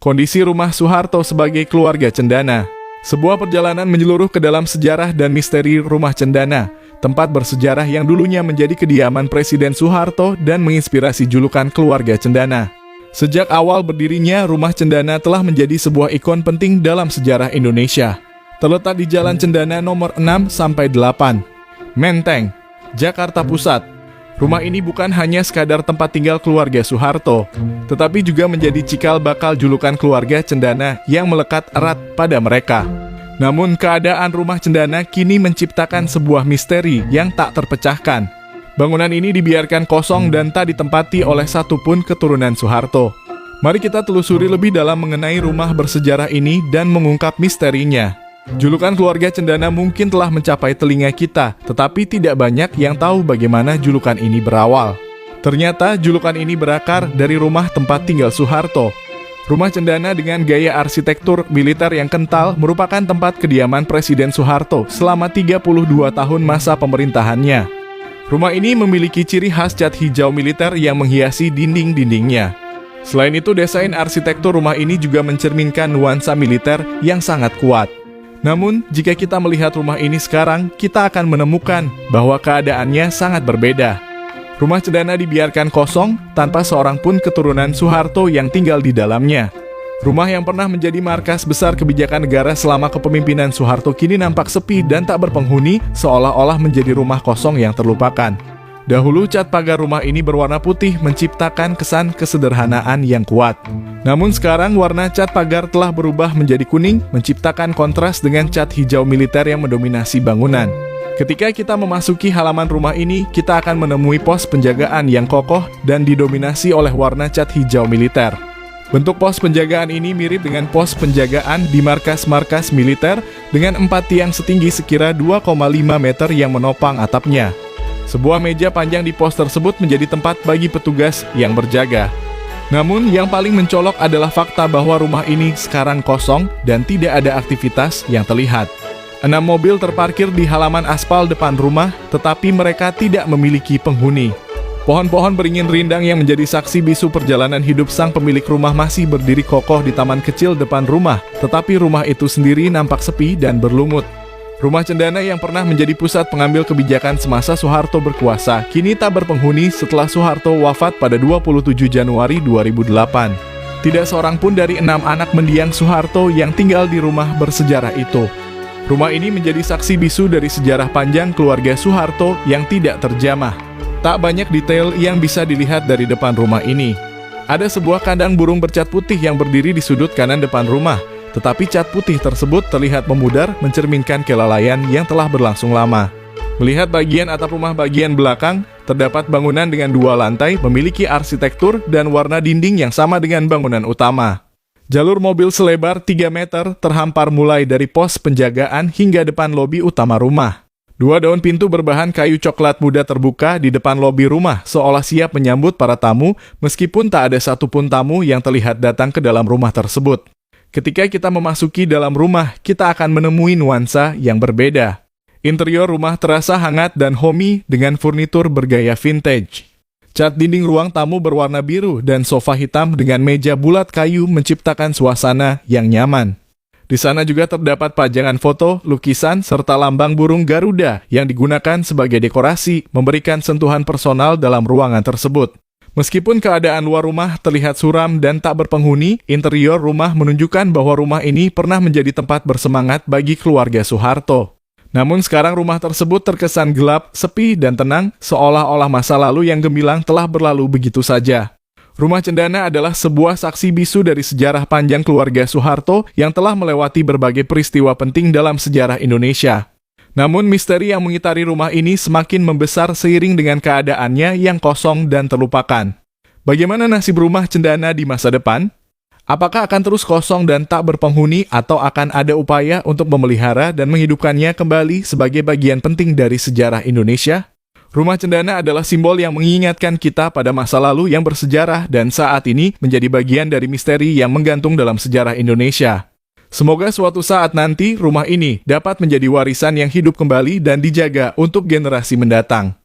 Kondisi rumah Soeharto sebagai keluarga cendana. Sebuah perjalanan menyeluruh ke dalam sejarah dan misteri rumah cendana, tempat bersejarah yang dulunya menjadi kediaman Presiden Soeharto dan menginspirasi julukan keluarga cendana. Sejak awal berdirinya, rumah cendana telah menjadi sebuah ikon penting dalam sejarah Indonesia. Terletak di Jalan Cendana nomor 6-8, Menteng, Jakarta Pusat. Rumah ini bukan hanya sekadar tempat tinggal keluarga Soeharto, tetapi juga menjadi cikal bakal julukan keluarga cendana yang melekat erat pada mereka. Namun keadaan rumah cendana kini menciptakan sebuah misteri yang tak terpecahkan. Bangunan ini dibiarkan kosong dan tak ditempati oleh satupun keturunan Soeharto. Mari kita telusuri lebih dalam mengenai rumah bersejarah ini dan mengungkap misterinya. Julukan keluarga cendana mungkin telah mencapai telinga kita, tetapi tidak banyak yang tahu bagaimana julukan ini berawal. Ternyata julukan ini berakar dari rumah tempat tinggal Soeharto. Rumah cendana dengan gaya arsitektur militer yang kental merupakan tempat kediaman Presiden Soeharto selama 32 tahun masa pemerintahannya. Rumah ini memiliki ciri khas cat hijau militer yang menghiasi dinding-dindingnya. Selain itu, desain arsitektur rumah ini juga mencerminkan nuansa militer yang sangat kuat. Namun, jika kita melihat rumah ini sekarang, kita akan menemukan bahwa keadaannya sangat berbeda. Rumah cendana dibiarkan kosong tanpa seorang pun keturunan Soeharto yang tinggal di dalamnya. Rumah yang pernah menjadi markas besar kebijakan negara selama kepemimpinan Soeharto kini nampak sepi dan tak berpenghuni, seolah-olah menjadi rumah kosong yang terlupakan. Dahulu cat pagar rumah ini berwarna putih menciptakan kesan kesederhanaan yang kuat. Namun sekarang warna cat pagar telah berubah menjadi kuning, menciptakan kontras dengan cat hijau militer yang mendominasi bangunan. Ketika kita memasuki halaman rumah ini, kita akan menemui pos penjagaan yang kokoh dan didominasi oleh warna cat hijau militer. Bentuk pos penjagaan ini mirip dengan pos penjagaan di markas-markas militer dengan 4 tiang setinggi sekira 2,5 meter yang menopang atapnya. Sebuah meja panjang di pos tersebut menjadi tempat bagi petugas yang berjaga. Namun yang paling mencolok adalah fakta bahwa rumah ini sekarang kosong dan tidak ada aktivitas yang terlihat. 6 mobil terparkir di halaman aspal depan rumah, tetapi mereka tidak memiliki penghuni. Pohon-pohon beringin rindang yang menjadi saksi bisu perjalanan hidup sang pemilik rumah masih berdiri kokoh di taman kecil depan rumah, tetapi rumah itu sendiri nampak sepi dan berlumut. Rumah cendana yang pernah menjadi pusat pengambil kebijakan semasa Soeharto berkuasa, kini tak berpenghuni setelah Soeharto wafat pada 27 Januari 2008. Tidak seorang pun dari 6 anak mendiang Soeharto yang tinggal di rumah bersejarah itu. Rumah ini menjadi saksi bisu dari sejarah panjang keluarga Soeharto yang tidak terjamah. Tak banyak detail yang bisa dilihat dari depan rumah ini. Ada sebuah kandang burung bercat putih yang berdiri di sudut kanan depan rumah. Tetapi cat putih tersebut terlihat memudar, mencerminkan kelalaian yang telah berlangsung lama. Melihat bagian atap rumah bagian belakang, terdapat bangunan dengan 2 lantai, memiliki arsitektur dan warna dinding yang sama dengan bangunan utama. Jalur mobil selebar 3 meter terhampar mulai dari pos penjagaan hingga depan lobi utama rumah. 2 daun pintu berbahan kayu coklat muda terbuka di depan lobi rumah, seolah siap menyambut para tamu, meskipun tak ada satupun tamu yang terlihat datang ke dalam rumah tersebut. Ketika kita memasuki dalam rumah, kita akan menemui nuansa yang berbeda. Interior rumah terasa hangat dan homey dengan furnitur bergaya vintage. Cat dinding ruang tamu berwarna biru dan sofa hitam dengan meja bulat kayu menciptakan suasana yang nyaman. Di sana juga terdapat pajangan foto, lukisan, serta lambang burung Garuda yang digunakan sebagai dekorasi, memberikan sentuhan personal dalam ruangan tersebut. Meskipun keadaan luar rumah terlihat suram dan tak berpenghuni, interior rumah menunjukkan bahwa rumah ini pernah menjadi tempat bersemangat bagi keluarga Soeharto. Namun sekarang rumah tersebut terkesan gelap, sepi, dan tenang, seolah-olah masa lalu yang gemilang telah berlalu begitu saja. Rumah cendana adalah sebuah saksi bisu dari sejarah panjang keluarga Soeharto yang telah melewati berbagai peristiwa penting dalam sejarah Indonesia. Namun misteri yang mengitari rumah ini semakin membesar seiring dengan keadaannya yang kosong dan terlupakan. Bagaimana nasib rumah cendana di masa depan? Apakah akan terus kosong dan tak berpenghuni atau akan ada upaya untuk memelihara dan menghidupkannya kembali sebagai bagian penting dari sejarah Indonesia? Rumah cendana adalah simbol yang mengingatkan kita pada masa lalu yang bersejarah dan saat ini menjadi bagian dari misteri yang menggantung dalam sejarah Indonesia. Semoga suatu saat nanti rumah ini dapat menjadi warisan yang hidup kembali dan dijaga untuk generasi mendatang.